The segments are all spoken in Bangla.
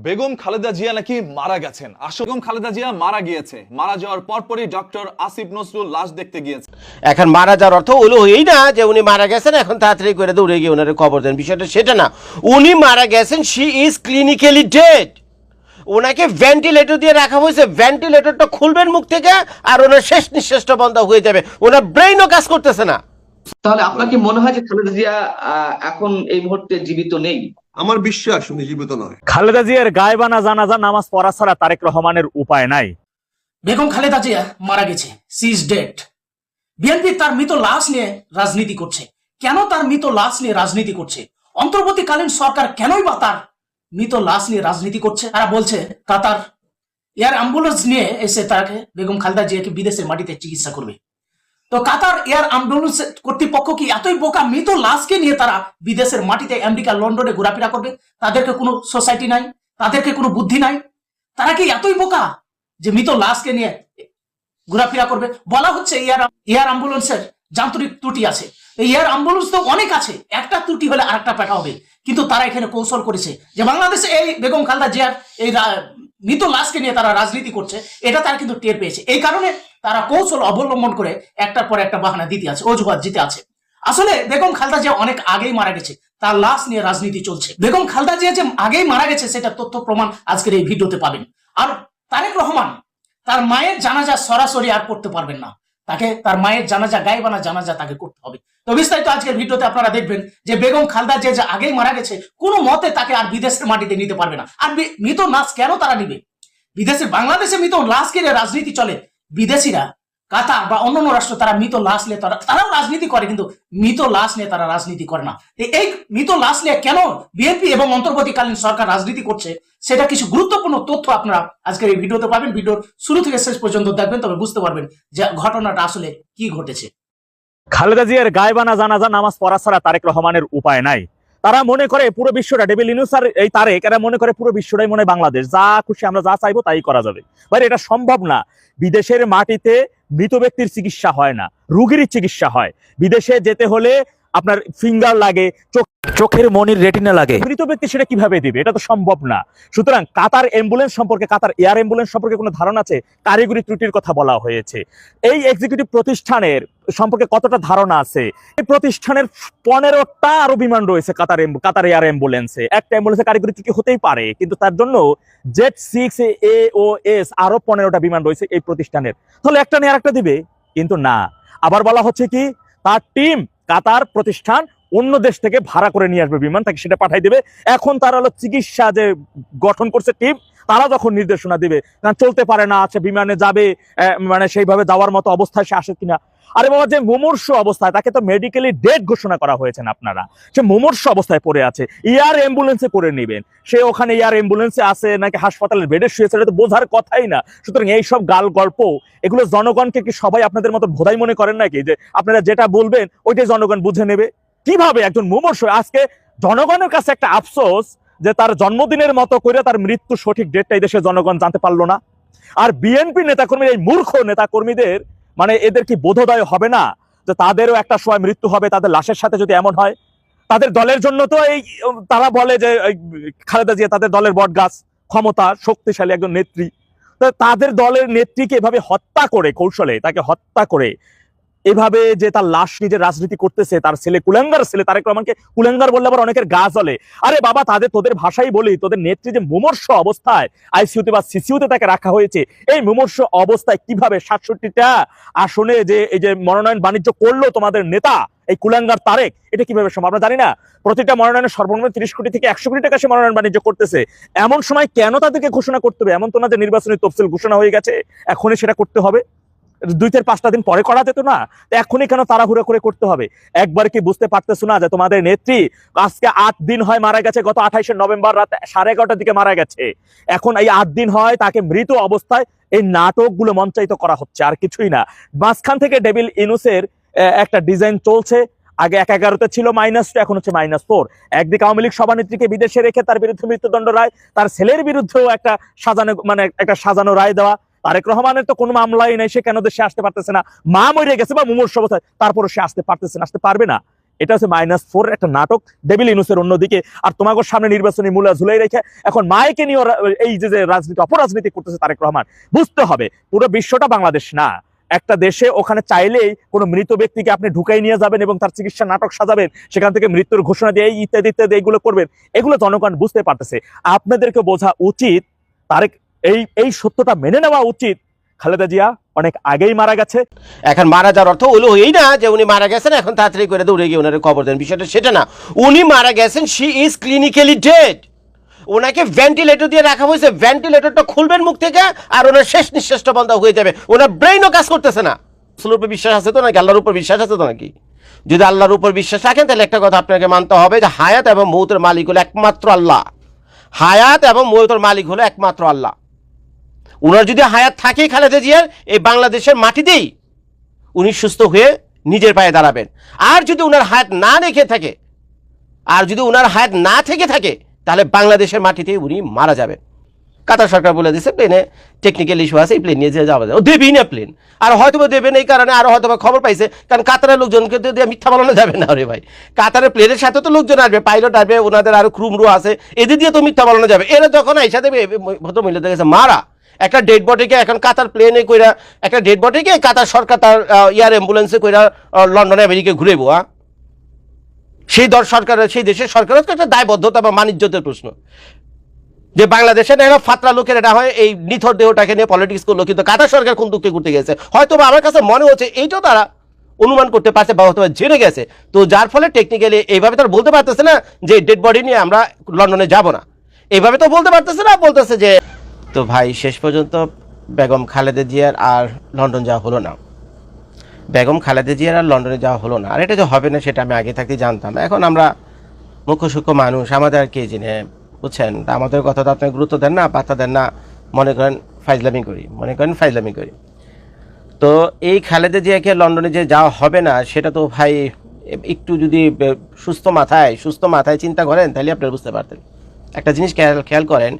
বেগম খালেদা জিয়া নাকি মারা গেছেন। আসলে বেগম খালেদা জিয়া মারা গিয়েছে। মারা যাওয়ার পরপরই ডক্টর আসিফ নজরুল লাশ দেখতে গিয়েছে। এখন মারা যাওয়ার অর্থ হলো এই না যে উনি মারা গেছেন এখন তাড়াতাড়ি করে দৌড়ে গিয়ে ওনার খবর দেন, বিষয়টা সেটা না। উনি মারা গেছেন, শি ইজ ক্লিনিক্যালি ডেড। ওনাকে ভেন্টিলেটর দিয়ে রাখা হয়েছে, ভেন্টিলেটরটা খুলবেন মুখ থেকে আর ওনার শেষ নিঃশ্বাসটা বন্ধ হয়ে যাবে, ওনার ব্রেইনও কাজ করতেছে না। তাহলে আপনার কি মনে হয় যে খালেদা জিয়া এখন এই মুহূর্তে জীবিত নেই? আমার বিশ্বাস উনি জীবিত নয়। খালেদা জিয়ার গায়বানা জানাজা নামাজ পড়া ছাড়া তারেক রহমানের উপায় নাই। বেগম খালেদা জিয়া মারা গেছে, সি ইজ ডেড। বিএনপি তার মৃত লাশ নিয়ে রাজনীতি করছে। কেন তার মৃত লাশ নিয়ে রাজনীতি করছে? অন্তর্বর্তীকালীন সরকার কেনই বা তার মৃত লাশ নিয়ে রাজনীতি করছে? তারা বলছে কাতার এয়ার অ্যাম্বুলেন্স নিয়ে এসে তাকে বেগম খালেদা জিয়াকে বিদেশের মাটিতে চিকিৎসা করবে। তো কাতার এয়ার অ্যাম্বুলেন্স কর্তৃপক্ষ কি এতই বোকা? মৃত লাশকে নিয়ে তারা বিদেশের মাটিতে আমেরিকা লন্ডনে ঘোরাফেরা করবে? তাদেরকে কোনো সোসাইটি নাই, তাদেরকে কোনো বুদ্ধি নাই? তারা কি এতই বোকা যে মৃত লাশকে নিয়ে ঘোরাফেরা করবে? বলা হচ্ছে এয়ার অ্যাম্বুলেন্সের যান্ত্রিক ত্রুটি আছে। এয়ার অ্যাম্বুলেন্স তো অনেক আছে, একটা ত্রুটি হলে আরেকটা পেটা হবে। কিন্তু তারা এখানে কৌশল করেছে যে বাংলাদেশে এই বেগম খালেদা জিয়ার এই মৃত লাশকে নিয়ে তারা রাজনীতি করছে, এটা তারা কিন্তু টের পেয়েছে। এই কারণে তারা কৌশল অবলম্বন করে একটার পর একটা বাহানা দিতে আছে, অজুহাত দিতে আছে। আসলে বেগম খালেদা জিয়া অনেক আগেই মারা গেছে, তার লাশ নিয়ে রাজনীতি চলছে। বেগম খালেদা জিয়া যে আগেই মারা গেছে সেটা তথ্য প্রমাণ আজকের এই ভিডিওতে পাবেন। আর তারেক রহমান তার মায়ের জানাজা সরাসরি আর করতে পারবেন না, তাকে তার মায়ের জানাজা, গায়েবানা জানাজা তাকে করতে হবে। তো বিস্তারিত আজকের ভিডিওতে আপনারা দেখবেন যে বেগম খালেদা জিয়া যে আগেই মারা গেছে, কোনো মতে তাকে আর বিদেশের মাটিতে নিতে পারবে না। আর মৃত লাশ কেন তারা নিবে? বিদেশে, বাংলাদেশে মৃত লাশ কিনে রাজনীতি চলে। বিদেশিরা, কাতার বা অন্যান্য রাষ্ট্র, তারা মৃত লাশ নিয়ে তারাও রাজনীতি করে, কিন্তু মৃত লাশ নিয়ে তারা রাজনীতি করে না। এই মৃত লাশ নিয়ে কেন বিএনপি এবং অন্তর্বর্তীকালীন সরকার রাজনীতি করছে, সেটা কিছু গুরুত্বপূর্ণ তথ্য আপনারা আজকের এই ভিডিওতে পাবেন। ভিডিওর শুরু থেকে শেষ পর্যন্ত দেখবেন, তবে বুঝতে পারবেন যে ঘটনাটা আসলে কি ঘটেছে। খালেদা জিয়ার গায়বানা জানাজা নামাজ পড়া ছাড়া তারেক রহমানের উপায় নাই। তারা মনে করে পুরো বিশ্বটা, ডেভিল ইউনূস আর এই তারেক, এরা মনে করে পুরো বিশ্বটাই মনে বাংলাদেশ, যা খুশি আমরা যা চাইবো তাই করা যাবে। ভাই এটা সম্ভব না। বিদেশের মাটিতে মৃত ব্যক্তির চিকিৎসা হয় না, রোগীর চিকিৎসা হয়। বিদেশে যেতে হলে আপনার ফিঙ্গার লাগে, চোখের মনির রেটিনা লাগে, মৃত ব্যক্তি সেটা কিভাবে দিবে? এটা তো সম্ভব না। সুতরাং কাতার অ্যাম্বুলেন্স সম্পর্কে, কাতার এয়ার অ্যাম্বুলেন্স সম্পর্কে কোনো ধারণা আছে? কারিগরি ত্রুটির কথা বলা হয়েছে। এই এক্সিকিউটিভ প্রতিষ্ঠানের সম্পর্কে কতটা ধারণা আছে? এই প্রতিষ্ঠানের 15টা আরো বিমান রয়েছে কাতার এয়ার অ্যাম্বুলেন্সে। একটা অ্যাম্বুলেন্সে কারিগরি ত্রুটি হতেই পারে, কিন্তু তার জন্য জেট 6AOS আরো 15টা বিমান রয়েছে এই প্রতিষ্ঠানের। তাহলে একটা নিয়ে আরেকটা দিবে? কিন্তু না। আবার বলা হচ্ছে কি তার টিম, কাতার প্রতিষ্ঠান অন্য দেশ থেকে ভাড়া করে নিয়ে আসবে বিমান, তাকে সেটা পাঠাই দেবে। এখন তারা হলো চিকিৎসা যে গঠন করছে টিম, তারা যখন নির্দেশনা দিবে, কারণ চলতে পারে না, আছে বিমানে যাবে, মানে সেইভাবে যাওয়ার মতো অবস্থায় সে আসে কিনা। আরে বাবা, যে মুমূর্ষ অবস্থায়, তাকে তো মেডিকেলি ডেড ঘোষণা করা হয়েছে আপনারা, সে মুমূর্ষ অবস্থায় পড়ে আছে, এয়ার অ্যাম্বুলেন্সে করে নেবেন। সে ওখানে এয়ার অ্যাম্বুলেন্সে আছে নাকি হাসপাতালের বেডে শুয়েছে, এটা তো বোঝার কথাই না। সুতরাং এইসব গাল গল্প, এগুলো জনগণকে কি সবাই আপনাদের মতো ভোদাই মনে করেন নাকি, যে আপনারা যেটা বলবেন ওইটাই জনগণ বুঝে নেবে? কিভাবে একজন মুমূর্ষ, আজকে জনগণের কাছে একটা আফসোস যে তার জন্মদিনের মতো করে তার মৃত্যু সঠিক ডেটটা এই দেশের জনগণ জানতে পারলো না। আর বিএনপি নেতাকর্মী, এই মূর্খ নেতাকর্মীদের মানে এদের কি বোধোদয় হবে না যে তাদেরও একটা সময় মৃত্যু হবে? তাদের লাশের সাথে যদি এমন হয়, তাদের দলের জন্য তো এই তারা বলে যে খালেদা জিয়া তাদের দলের বটগাছ, ক্ষমতা, শক্তিশালী একজন নেত্রী, তাদের দলের নেত্রীকে এভাবে হত্যা করে, কৌশলে তাকে হত্যা করে এভাবে যে তার লাশ নিজের রাজনীতি করতেছে, তার ছেলে কুলাঙ্গার ছেলে তারেক রহমানকে কুলাঙ্গার বললে আবার অনেকের গা জ্বলে। আরে বাবা, তোদের ভাষাই বলি, তোদের নেত্রী যে মুমূর্ষ অবস্থায় আইসিইউতে বা সিসিইউতে তাকে রাখা হয়েছে, এই মুমূর্ষ অবস্থায় কিভাবে 67টা আসনে যে এই যে মনোনয়ন বাণিজ্য করলো তোমাদের নেতা এই কুলাঙ্গার তারেক, এটা কিভাবে সম্ভব? আমরা জানি না। প্রতিটা মনোনয়নের সর্বনিম্ন 30 কোটি থেকে 100 কোটি টাকা সে মনোনয়ন বাণিজ্য করতেছে। এমন সময় কেন তাদেরকে ঘোষণা করতে হবে? এমন তো না যে নির্বাচনী তফসিল ঘোষণা হয়ে গেছে, এখনই সেটা করতে হবে। 2-5টা দিন পরে করা যেত না? এখনই কেন তাড়াহুড়ো করে করতে হবে? একবার কি বুঝতে পারতেছো না যে তোমাদের নেত্রী আজকে 8 দিন হয় মারা গেছে, গত 28শে নভেম্বর রাত 11:30টার দিকে মারা গেছে। এখন এই 8 দিন হয় তাকে মৃত অবস্থায় এই নাটকগুলো মঞ্চায়িত করা হচ্ছে, আর কিছুই না। মাঝখান থেকে ডেভিল ইউনূসের একটা ডিজাইন চলছে। আগে 1-11তে ছিল -2, এখন হচ্ছে -4। একদিকে আওয়ামী লীগ সভানেত্রীকে বিদেশে রেখে তার বিরুদ্ধে মৃত্যুদণ্ড রায়, তার ছেলের বিরুদ্ধেও একটা সাজানো রায় দেওয়া। তারেক রহমানের তো কোনো মামলাই নেই, সে কেন দেশে আসতে পারতেছে না? মা মরে গেছে বা মুমূর্ষ অবস্থায়, তারপরে সে আসতে পারতেছে না, আসতে পারবে না। এটা হচ্ছে -4 একটা নাটক ডেভিল ইউনূসের অন্যদিকে, আর তোমাদের সামনে নির্বাচনী মূলা ঝুলাই রেখে এখন মাইকে নিয়ে এই যে রাজনীতি অপরাজনীতি করতেছে তারেক রহমান। বুঝতে হবে পুরো বিশ্বটা বাংলাদেশ না। একটা দেশে ওখানে চাইলেই কোনো মৃত ব্যক্তিকে আপনি ঢুকাই নিয়ে যাবেন এবং তার চিকিৎসা নাটক সাজাবেন, সেখান থেকে মৃত্যুর ঘোষণা দিয়ে ইত্যাদি ইত্যাদি এগুলো করবেন, এগুলো জনগণ বুঝতে পারতেছে। আপনাদেরকে বোঝা উচিত, তারেক এই সত্যটা মেনে নেওয়া উচিত, খালেদা জিয়া অনেক আগেই মারা গেছে। এখন মারা যাওয়ার অর্থ হলো এই না যে উনি মারা গেছেন এখন তাড়াতাড়ি করে দৌড়ে গিয়ে ওনার খবর দেন, বিষয়টা সেটা না। উনি মারা গেছেন, শি ইজ ক্লিনিক্যালি ডেড। ওনাকে ভেন্টিলেটর দিয়ে রাখা হয়েছে, ভেন্টিলেটরটা খুলবেন মুখ থেকে আর ওনার শেষ নিঃশ্বাসটা বন্ধ হয়ে যাবে, ওনার ব্রেইনও কাজ করতেছে না। আসলের উপর বিশ্বাস আছে তো নাকি, আল্লাহর উপর বিশ্বাস আছে তো নাকি? যদি আল্লাহর উপর বিশ্বাস রাখেন তাহলে একটা কথা আপনাকে মানতে হবে যে হায়াত এবং মৌতের মালিক হলো একমাত্র আল্লাহ। হায়াত এবং মৌতের মালিক হলো একমাত্র আল্লাহ। উনার যদি হায়াত থাকে খালেদা জিয়ার, এই বাংলাদেশের মাটিতেই উনি সুস্থ হয়ে নিজের পায়ে দাঁড়াবেন। আর যদি উনার হায়াত না রেখে থাকে, আর যদি উনার হায়াত না থেকে থাকে, তাহলে বাংলাদেশের মাটিতেই উনি মারা যাবেন। কাতার সরকার বলে দিচ্ছে প্লেনে টেকনিক্যাল ইস্যু আছে, এই প্লেন নিয়ে যাওয়া যায়, ও দেবেই না প্লেন। আর হয়তো দেবেন এই কারণে, আরো হয়তো খবর পাইছে, কারণ কাতারের লোকজনকে দিয়ে মিথ্যা বানানো যাবে না রে ভাই। কাতারের প্লেনের সাথে তো লোকজন আসবে, পাইলট আসবে, ওনাদের আরো ক্রুমরু আছে, এদের দিয়ে তো মিথ্যা বানানো যাবে। এরা যখন আইসা দেবে ভদ্রমহিলাদের কাছে মারা একটা ডেড বডিকে, এখন কাতার প্লেনে কইরা একটা ডেড বডিকে কাতার সরকার তার এয়ার অ্যাম্বুলেন্সে কইরা লন্ডনে আমেরিকা ঘুরেবো। সেই সরকারের, সেই দেশের সরকারের একটা দায়বদ্ধতা বা মানিজ্যতের প্রশ্ন যে বাংলাদেশে না ফাতরা লোকের এটা হয় এই নিথর দেহটাকে নিয়ে পলিটিক্স করলো, কিন্তু কাতার সরকার কোন দুঃখে ঘুরতে গেছে হয়তো বা আমার কাছে মনে হচ্ছে এইটাও তারা অনুমান করতে পারছে বা হয়তো জেনে গেছে। তো যার ফলে টেকনিক্যালি এইভাবে তারা বলতে পারতেছে না যে ডেড বডি নিয়ে আমরা লন্ডনে যাব না, এইভাবে তো বলতে পারতেছে না। বলতেছে যে তো ভাই শেষ পর্যন্ত বেগম খালেদা জিয়ার আর লন্ডন যাওয়া হলো না, বেগম খালেদা জিয়ার আর লন্ডনে যাওয়া হলো না। আর এটা যে হবে না সেটা আমি আগে থাকতে জানতাম। এখন আমরা মুখ্য সূক্ষ্ম মানুষ, আমাদের আর কে জেনে, বুঝছেন? আমাদের কথা তো আপনি গুরুত্ব দেন না, পাত্তা দেন না, মনে করেন ফাইজলামি করি। তো এই খালেদা জিয়াকে লন্ডনে যে যাওয়া হবে না সেটা তো ভাই একটু যদি সুস্থ মাথায় চিন্তা করেন তাহলে আপনারা বুঝতে পারতেন। একটা জিনিস খেয়াল করেন,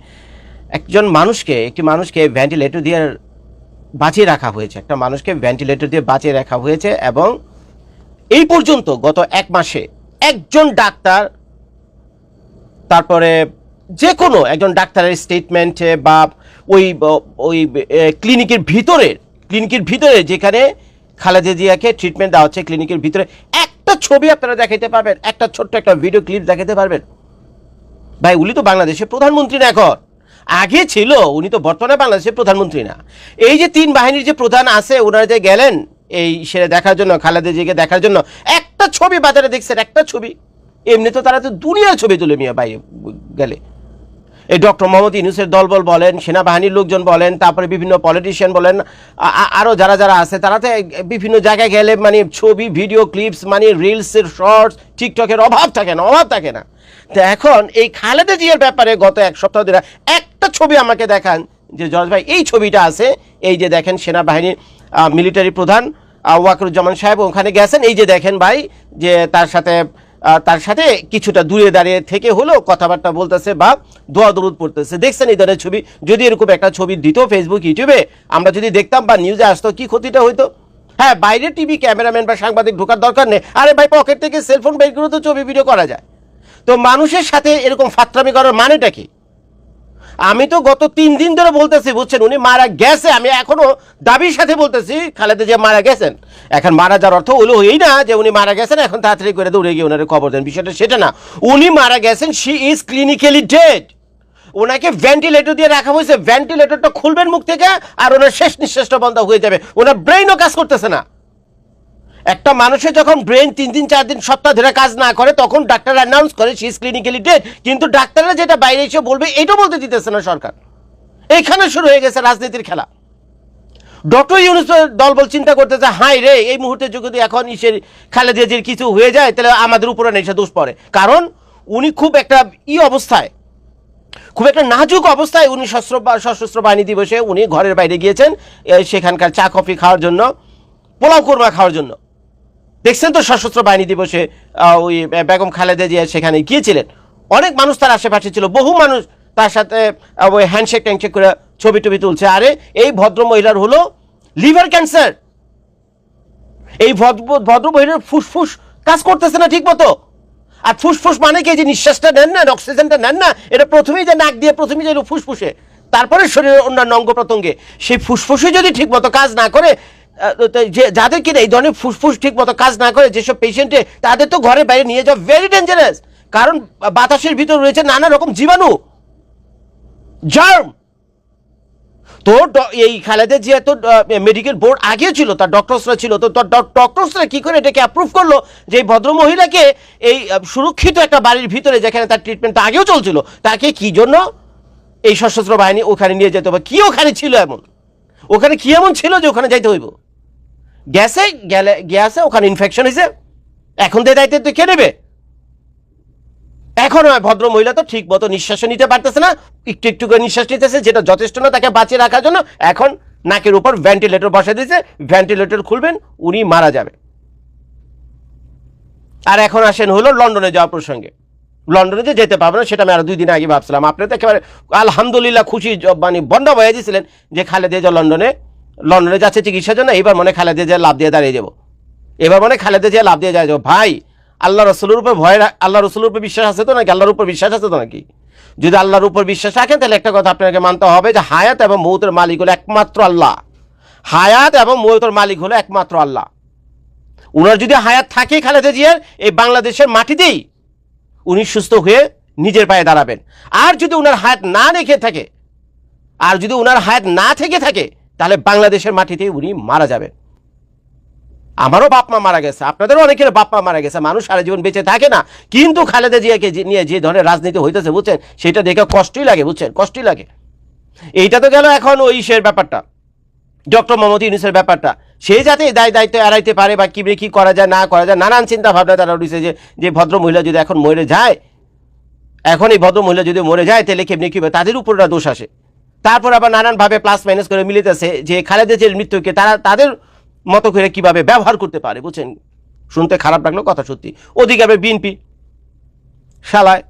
একটি মানুষকে ভেন্টিলেটর দিয়ে বাঁচিয়ে রাখা হয়েছে, একটা মানুষকে ভেন্টিলেটর দিয়ে বাঁচিয়ে রাখা হয়েছে, এবং এই পর্যন্ত গত 1 মাসে একজন ডাক্তার, তারপরে যে কোনো একজন ডাক্তারের স্টেটমেন্টে বা ওই ক্লিনিকের ভিতরে যেখানে খালেদা জিয়াকে ট্রিটমেন্ট দেওয়া হচ্ছে, ক্লিনিকের ভিতরে একটা ছবি আপনারা দেখাতে পারবেন, একটা ছোট্ট একটা ভিডিও ক্লিপ দেখাতে পারবেন? ভাই উনি তো বাংলাদেশের প্রধানমন্ত্রী না, এখন আগে ছিল, উনি তো বর্তমানে বাংলাদেশের প্রধানমন্ত্রী না। এই যে 3 বাহিনীর যে প্রধান আছে, ওনারা যে গেলেন এই সেরে দেখার জন্য, খালেদা জিয়াকে দেখার জন্য, একটা ছবি বাজারে দেখছেন, একটা ছবি? এমনি তো তারা তো দুনিয়ার ছবি তুলে নিয়ে বাইরে গেলে। এই ডক্টর মোহাম্মদ ইউনূসের দলবল বলেন, সেনাবাহিনীর লোকজন বলেন, তারপরে বিভিন্ন পলিটিশিয়ান বলেন, আরও যারা আছে, তারা তো বিভিন্ন জায়গায় গেলে মানে ছবি, ভিডিও ক্লিপস, মানে রিলসের শর্টস, টিকটকের অভাব থাকে না। তো এখন এই খালেদা জিয়ার ব্যাপারে গত 1 সপ্তাহ ধরে একটা ছবি আমাকে দেখান যে জজ ভাই এই ছবিটা আছে, এই যে দেখেন সেনাবাহিনীর মিলিটারি প্রধান ওয়াকারুজ্জামান সাহেব ওখানে গেছেন, এই যে দেখেন ভাই যে তার সাথে কিছুটা দূরে দাঁড়িয়ে থেকে হলো কথাবার্তা বলতেছে বা দোয়া দরুদ পড়তেছে। দেখছেন এই ধরনের ছবি? যদি এরকম একটা ছবি দিত ফেসবুক, ইউটিউবে, আমরা যদি দেখতাম বা নিউজে আসতো, কি ক্ষতিটা হইতো? হ্যাঁ, বাইরে টিভি ক্যামেরাম্যান বা সাংবাদিক ঢোকার দরকার নেই, আরে ভাই পকেট থেকে সেলফোন বের করে তো ছবি ভিডিও করা যায়। তো মানুষের সাথে এরকম ফাত্রামি করার মানেটা কি? আমি তো গত 3 দিন ধরে বলতেছি, বুঝছেন, উনি মারা গেছে। আমি এখনো দাবির সাথে বলতেছি খালেদা জিয়া মারা গেছেন। এখন মারা যাওয়ার অর্থ হলো এই না যে উনি মারা গেছেন এখন তাড়াতাড়ি করে দৌড়ে গিয়ে ওনার খবর দেন, বিষয়টা সেটা না। উনি মারা গেছেন, শি ইজ ক্লিনিক্যালি ডেড। ওনাকে ভেন্টিলেটর দিয়ে রাখা হয়েছে, ভেন্টিলেটরটা খুলবেন মুখ থেকে আর ওনার শেষ নিঃশ্বাসটা বন্ধ হয়ে যাবে, ওনার ব্রেইনও কাজ করতেছে না। একটা মানুষের যখন ব্রেন 3 দিন 4 দিন সপ্তাহ ধরে কাজ না করে, তখন ডাক্তার অ্যানাউন্স করে শি ইজ ক্লিনিক্যালি ডেড, কিন্তু ডাক্তাররা যেটা বাইরে এসে বলবে এটা বলতে দিতেছে না সরকার। এইখানে শুরু হয়ে গেছে রাজনীতির খেলা। ডক্টর ইউনূস দলবল চিন্তা করতেছে, হাই রে, এই মুহূর্তে যদি এখন খালেদা জিয়ার কিছু হয়ে যায় তাহলে আমাদের উপরে এসে দোষ পড়ে, কারণ উনি খুব একটা অবস্থায়, খুব একটা নাজুক অবস্থায়, উনি সশস্ত্র বাহিনী দিবসে উনি ঘরের বাইরে গিয়েছেন সেখানকার চা কফি খাওয়ার জন্য, পোলাও কোরমা খাওয়ার জন্য। দেখছেন তো সশস্ত্র বাহিনী দিবসে ওই বেগম খালেদা জিয়া সেখানে গিয়েছিলেন, অনেক মানুষ তার আশেপাশে ছিল, বহু মানুষ তার সাথে ওই হ্যান্ডশেক ট্যান্ডশেক করে ছবি তুলছে। আরে এই ভদ্র মহিলার হলো লিভার ক্যান্সার, এই ভদ্র মহিলার ফুসফুস কাজ করতেছে না ঠিক মতো। আর ফুসফুস মানে কি, যে নিঃশ্বাসটা নেন না, অক্সিজেনটা নেন না, এটা প্রথমেই যে নাক দিয়ে প্রথমেই যে ফুসফুসে, তারপরে শরীরের অন্যান্য অঙ্গ প্রত্যঙ্গে। সেই ফুসফুসে যদি ঠিক মতো কাজ না করে, যে যাদের কিনা এই ধরনের ফুসফুস ঠিক মতো কাজ না করে যেসব পেশেন্টে, তাদের তো ঘরে বাইরে নিয়ে যাওয়া ভেরি ডেঞ্জারাস। কারণ বাতাসের ভিতর রয়েছে নানা রকম জীবাণু, জার্ম। তো এই খালেদা জিয়া তো মেডিকেল বোর্ড আগে ছিল, তার ডক্টরসরা ছিল, তো ডক্টরসরা কি করে এটাকে অ্যাপ্রুভ করলো যে এই ভদ্র মহিলাকে এই সুরক্ষিত একটা বাড়ির ভিতরে, যেখানে তার ট্রিটমেন্টটা আগেও চলছিল, তাকে কি জন্য এই সশস্ত্র বাহিনী ওখানে নিয়ে যেতে হবে? কি ওখানে ছিল এমন, ওখানে কি এমন ছিল যে ওখানে যাইতে হইব? গ্যাসে ওখানে ইনফেকশন হয়েছে, এখন যে দায়িত্ব কে নেবে? এখন ভদ্র মহিলা তো ঠিক মতো নিঃশ্বাস নিতে পারতেছে না, একটু একটু করে নিঃশ্বাস নিতেছে, যেটা যথেষ্ট না তাকে বাঁচিয়ে রাখার জন্য। এখন নাকের উপর ভেন্টিলেটর বসে দিয়েছে, ভেন্টিলেটর খুলবেন, উনি মারা যাবে। আর এখন আসেন হলো লন্ডনে যাওয়ার প্রসঙ্গে। লন্ডনে যে যেতে পারবে না, সেটা আমি আরো 2 দিন আগে ভাবছিলাম। আপনি তো একেবারে আলহামদুলিল্লাহ খুশি, মানে বন্ডা বয়ে দিয়েছিলেন যে খালেদা জিয়া লন্ডনে যাচ্ছে চিকিৎসার জন্য। এইবার মনে খালেদা জিয়া লাভ দিয়ে দাঁড়িয়ে যাবো, এবার মনে খালেদা জিয়া লাভ দিয়ে যাবো। ভাই, আল্লাহ রসুলের উপর আল্লাহ রসুলের উপর বিশ্বাস আছে তো নাকি? আল্লাহর উপর বিশ্বাস আছে তো নাকি? যদি আল্লাহর উপর বিশ্বাস রাখেন, তাহলে একটা কথা আপনাকে মানতে হবে যে হায়াত এবং মৌতের মালিক হলো একমাত্র আল্লাহ। হায়াত এবং মৌতের মালিক হলো একমাত্র আল্লাহ। উনার যদি হায়াত থাকে খালেদা জিয়ার, এই বাংলাদেশের মাটিতেই উনি সুস্থ হয়ে নিজের পায়ে দাঁড়াবেন। আর যদি উনার হায়াত না রেখে থাকে, আর যদি উনার হায়াত না থেকে থাকে, তাহলে বাংলাদেশের মাটিতেই উনি মারা যাবেন। আমারও বাপ মা মারা গেছে, আপনাদেরও অনেকের বাপ মা মারা গেছে, মানুষ সারা জীবন বেঁচে থাকে না। কিন্তু খালেদা জিয়াকে নিয়ে যে ধরনের রাজনীতি হইতেছে, বুঝছেন, সেটা দেখে কষ্টই লাগে, বুঝছেন, কষ্টই লাগে। এইটা তো গেল এখন ওই ইসের ব্যাপারটা, ডক্টর মোহাম্মদ ইউনূসের ব্যাপারটা। সে যাতে দায়িত্ব এড়াইতে পারে বা কি করা যায় না করা যায়, নানান চিন্তা ভাবনা তারা উঠেছে যে ভদ্র মহিলা যদি এখন মরে যায়, এখন এই ভদ্র মহিলা যদি মরে যায়, তাহলে কেমনি কি তাদের উপর দোষ আসে। তারপর আবার নানানভাবে প্লাস মাইনাস করে মিলিতেছে যে খালেদা জিয়ার মৃত্যুকে তারা তাদের মতো করে কিভাবে ব্যবহার করতে পারে, বুঝছেন। শুনতে খারাপ লাগলো, কথা সত্যি। ওদিকে আবার বিএনপি শালায়,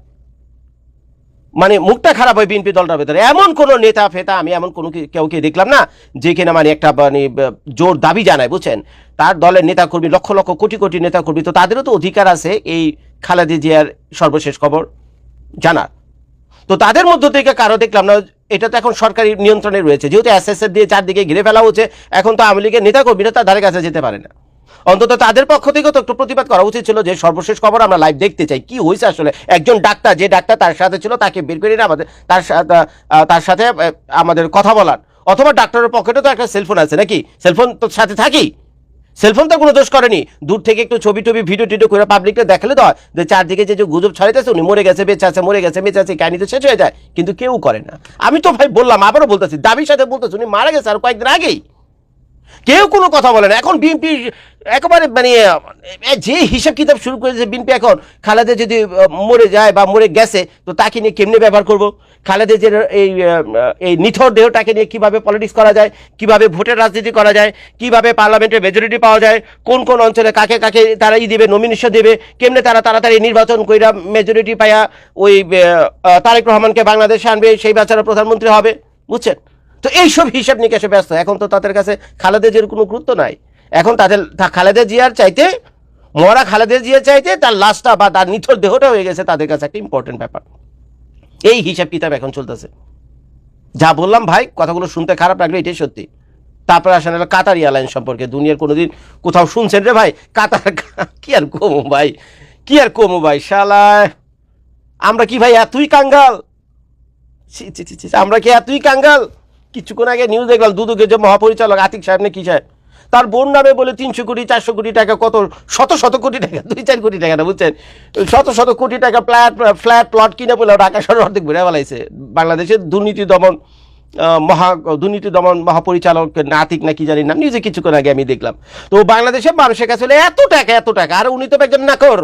মানে মুখটা খারাপ হয় বিএনপি দলটার ভেতরে। এমন কোন নেতা ফেতা আমি এমন কোনো কেউকে দেখলাম না যে কিনা মানে একটা মানে জোর দাবি জানায়, বুঝছেন। তার দলের নেতা কর্মী লক্ষ লক্ষ কোটি কোটি নেতা কর্মী, তো তাদেরও তো অধিকার আছে এই খালেদা জিয়ার সর্বশেষ খবর জানার। তো তাদের মধ্য থেকে কারো দেখলাম না। এটা তো এখন সরকারি নিয়ন্ত্রণে রয়েছে, যেহেতু এসএসএফ দিয়ে চারদিকে ঘিরে ফেলা হচ্ছে, এখন তো আওয়ামী লীগের নেতা কর্মীরা তার ধারে কাছে যেতে পারে না। অন্তত তাদের পক্ষ থেকে তো একটু প্রতিবাদ করা উচিত ছিল যে সর্বশেষ খবর আমরা লাইভ দেখতে চাই, কি হয়েছে আসলে। একজন ডাক্তার, যে ডাক্তার তার সাথে ছিল, তাকে বের করে না আমাদের তার সাথে আমাদের কথা বলার, অথবা ডাক্তারের পকেটে তো একটা সেলফোন আছে নাকি, সেলফোন তো সাথে থাকি, সেলফোন তো কোনো দোষ করেনি। দূর থেকে একটু ছবি টবি ভিডিও টিডিও করে পাবলিককে দেখালে তো হয় যে চারদিকে যে গুজব ছড়াইতেছে উনি মরে গেছে, বেঁচে আছে, মরে গেছে, বেঁচে আছে, কাহিনী তো শেষ হয়ে যায়, কিন্তু কেউ করে না। আমি তো ভাই বললাম, আবারও বলতেছি, দাবির সাথে বলতেছি, উনি মারা গেছে আর কয়েকদিন আগেই, কেউ কোনো কথা বলে না। এখন বিএনপি একেবারে মানে যে হিসাব কিতাব শুরু করেছে বিএনপি, এখন খালেদা যদি মরে যায় বা মরে গেছে, তো তাকে নিয়ে কেমনে ব্যবহার করবো? খালেদা যে এই নিথর দেহটাকে নিয়ে কিভাবে পলিটিক্স করা যায়, কিভাবে ভোটের রাজনীতি করা যায়, কিভাবে পার্লামেন্টে মেজরিটি পাওয়া যায়, কোন কোন অঞ্চলে কাকে কাকে তারা দেবে, নমিনেশন দেবে, কেমনে তারা তাড়াতাড়ি নির্বাচন কইরা মেজরিটি পাইয়া ওই তারেক রহমানকে বাংলাদেশে আনবে, সেই বাচ্চারা প্রধানমন্ত্রী হবে, বুঝছেন। তো এইসব হিসাব নিকাশে ব্যস্ত। এখন তো তাদের কাছে খালেদা জিয়ার কোনো গুরুত্ব নাই। এখন তাদের খালেদা জিয়ার চাইতে, মরা খালেদা জিয়ার চাইতে তার লাশটা বা তার নিথর দেহটা হয়ে গেছে তাদের কাছে একটা ইম্পর্টেন্ট ব্যাপার। এই হিসাব কিতাব এখন চলতেছে। যা বললাম ভাই, কথাগুলো শুনতে খারাপ লাগলো, এটাই সত্যি। তারপরে আসেন কাতার এয়ারলাইন সম্পর্কে। দুনিয়ার কোনোদিন কোথাও শুনছেন রে ভাই কাতার? কি আর কমো ভাই, কি আর কমো ভাই, শালা আমরা কি ভাই এতই কাঙ্গাল? আমরা কি এতই কাঙ্গাল? কিছুক্ষণ আগে নিউজ দেখলাম, দুদকের যে মহাপরিচালক আতিক সাহেব না কি সাহেব, তার বোন নামে বলে 300 কোটি 400 কোটি টাকা, কত শত শত কোটি টাকা, 2-4 কোটি টাকা না, বুঝছেন, শত শত কোটি টাকা ফ্ল্যাট প্লট কিনে বলে ঢাকা শহর অর্ধেক ঘুরে বেলাইছে। বাংলাদেশের দুর্নীতি দমন মহাপরিচালক আতিক না কি জানি নাম, নিউজে কিছুক্ষণ আগে আমি দেখলাম। তো বাংলাদেশের মানুষের কাছে হলে এত টাকা, আর উনি তো একজন নাকর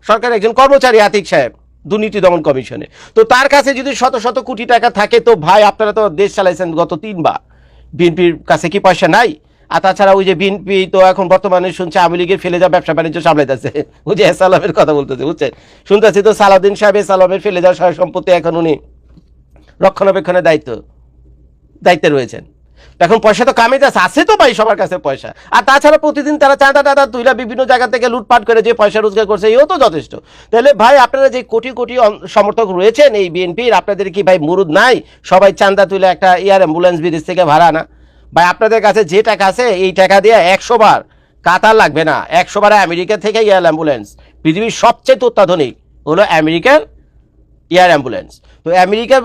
সরকারের একজন কর্মচারী আতিক সাহেব, দুর্নীতি দমন কমিশনে। তো তার কাছে যদি শত শত কোটি টাকা থাকে, তো ভাই আপনারা তো দেশ চালাইছেন গত 3 বার, বিএনপির কাছে কি পয়সা নাই? আর তাছাড়া ওই যে বিএনপি তো এখন বর্তমানে শুনছে আওয়ামী লীগের ফেলে যাওয়া ব্যবসা বাণিজ্য সামলাইতেছে, ওই যে সালামের কথা বলতেছে, বুঝছেন, শুনতেছি তো সালাউদ্দিন সাহেব সালামের ফেলে যাওয়া সয় সম্পত্তি এখন উনি রক্ষণাবেক্ষণের দায়িত্বে রয়েছেন। এখন পয়সা তো কামাইতে আছে তো ভাই সবার কাছে পয়সা, আর তাছাড়া প্রতিদিন তারা চাঁদা টাদা তুইলা বিভিন্ন জায়গা থেকে লুটপাট করে যে পয়সা রোজগার করছে এও তো যথেষ্ট। তাহলে ভাই আপনারা যে কোটি কোটি সমর্থক রয়েছেন এই বিএনপির, আপনাদের কি ভাই মুরুদ নাই সবাই চাঁদা তুলে একটা এয়ার অ্যাম্বুলেন্স বিদেশ থেকে ভাড়া না? ভাই আপনাদের কাছে যে টাকা আছে এই টাকা দিয়ে 100 বার কাতার লাগবে না, 100 বার আমেরিকা থেকে এয়ার অ্যাম্বুলেন্স, পৃথিবীর সবচেয়ে অত্যাধুনিক হলো আমেরিকার এয়ার অ্যাম্বুলেন্স। তো আমেরিকার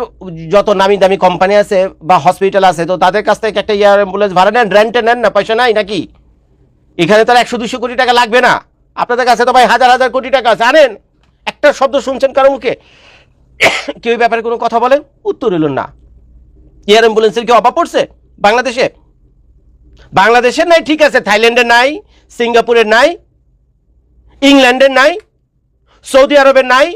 যত নামি দামি কোম্পানি আছে বা হসপিটাল আছে তো তাদের কাছ থেকে একটা এয়ার অ্যাম্বুলেন্স ভাড়া নেন, রেন্টে নেন না, পয়সা নাই নাকি? এখানে তার 100-200 কোটি টাকা লাগবে না, আপনাদের কাছে তো ভাই হাজার হাজার কোটি টাকা আছে, আনেন। একটা শব্দ শুনছেন কারো মুখে কেউ ব্যাপারে কোনো কথা বলেন? উত্তর হইল না। এয়ার অ্যাম্বুলেন্সের কি অভাব পড়ছে বাংলাদেশে? বাংলাদেশের নাই ঠিক আছে, থাইল্যান্ডের নাই, সিঙ্গাপুরের নাই, ইংল্যান্ডের নাই, সৌদি আরবের নাই,